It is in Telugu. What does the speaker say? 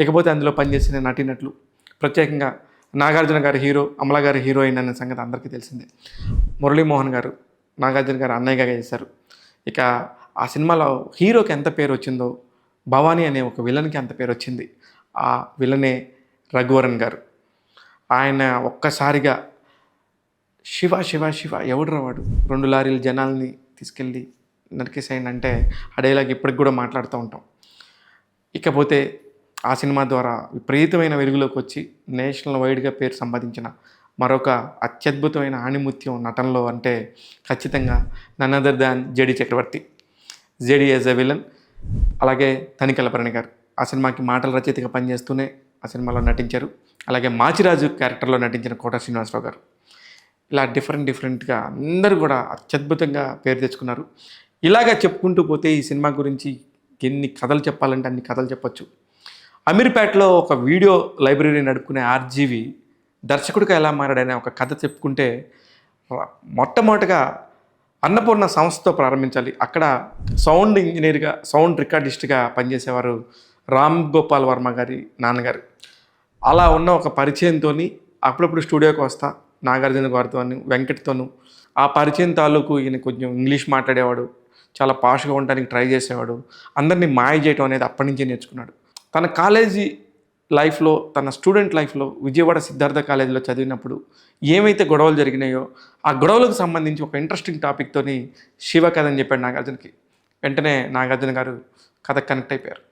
ఇకపోతే అందులో పనిచేసిన నటీనటులు ప్రత్యేకంగా నాగార్జున గారి హీరో, అమల గారి హీరోయిన్ అనే సంగతి అందరికీ తెలిసిందే. మురళీమోహన్ గారు నాగార్జున గారు అన్నయ్యగా చేశారు. ఇక ఆ సినిమాలో హీరోకి ఎంత పేరు వచ్చిందో భవానీ అనే ఒక విలన్కి అంత పేరు వచ్చింది. ఆ విలనే రఘువరన్ గారు. ఆయన ఒక్కసారిగా శివ శివ శివ ఎవడురా వాడు 2 లారీల జనాల్ని తీసుకెళ్ళి నరికేసాయంటే ఆ డైలాగ్ ఇప్పటికి కూడా మాట్లాడుతూ ఉంటాం. ఇకపోతే ఆ సినిమా ద్వారా విపరీతమైన వెలుగులోకి వచ్చి నేషనల్ వైడ్గా పేరు సంపాదించిన మరొక అత్యద్భుతమైన ఆణిముత్యం నటనలో అంటే ఖచ్చితంగా none other than JD Chakravarthy. JD as a villain. అలాగే తనికెళ్ళ భరణి గారు ఆ సినిమాకి మాటల రచయితగా పనిచేస్తూనే ఆ సినిమాలో నటించారు. అలాగే మాచిరాజు క్యారెక్టర్లో నటించిన కోట శ్రీనివాసరావు గారు. ఇలా డిఫరెంట్గా అందరూ కూడా అత్యద్భుతంగా పేరు తెచ్చుకున్నారు. ఇలాగా చెప్పుకుంటూ పోతే ఈ సినిమా గురించి ఎన్ని కథలు చెప్పాలంటే అన్ని కథలు చెప్పొచ్చు. అమీర్పేటలో ఒక వీడియో లైబ్రరీ నడుపుకునే ఆర్జీవి దర్శకుడిగా ఎలా మారాడనే ఒక కథ చెప్పుకుంటే మొట్టమొదటిగా అన్నపూర్ణ సంస్థతో ప్రారంభించాలి. అక్కడ సౌండ్ ఇంజనీర్గా, సౌండ్ రికార్డిస్ట్గా పనిచేసేవారు రామ్ గోపాల్ వర్మ గారి నాన్నగారు. అలా ఉన్న ఒక పరిచయంతో అప్పుడప్పుడు స్టూడియోకి వస్తా నాగార్జున గారితో, వెంకట్తోనూ ఆ పరిచయం తాలూకు ఈయన కొంచెం ఇంగ్లీష్ మాట్లాడేవాడు, చాలా పాష్గా ఉండడానికి ట్రై చేసేవాడు, అందరినీ మాయ చేయటం అనేది అప్పటి నుంచే నేర్చుకున్నాడు. తన కాలేజీ లైఫ్లో, తన స్టూడెంట్ లైఫ్లో విజయవాడ సిద్ధార్థ కాలేజీలో చదివినప్పుడు ఏమైతే గొడవలు జరిగినాయో ఆ గొడవలకు సంబంధించి ఒక ఇంట్రెస్టింగ్ టాపిక్తోని శివ కథ అని చెప్పాడు నాగార్జునకి. వెంటనే నాగార్జున గారు కథకు కనెక్ట్ అయిపోయారు.